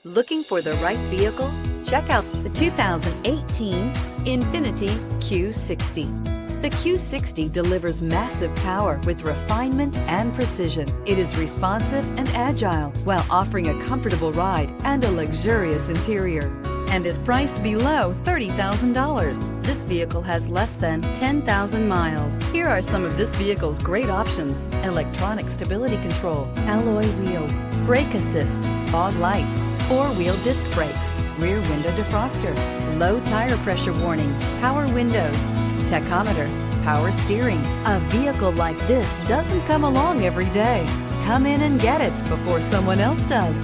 Looking for the right vehicle? Check out the 2018 Infiniti Q60. The Q60 delivers massive power with refinement and precision. It is responsive and agile while offering a comfortable ride and a luxurious interior, and is priced below $30,000. This vehicle has less than 10,000 miles. Here are some of this vehicle's great options: electronic stability control, alloy wheels, brake assist, fog lights, four-wheel disc brakes, rear window defroster, low tire pressure warning, power windows, tachometer, power steering. A vehicle like this doesn't come along every day. Come in and get it before someone else does.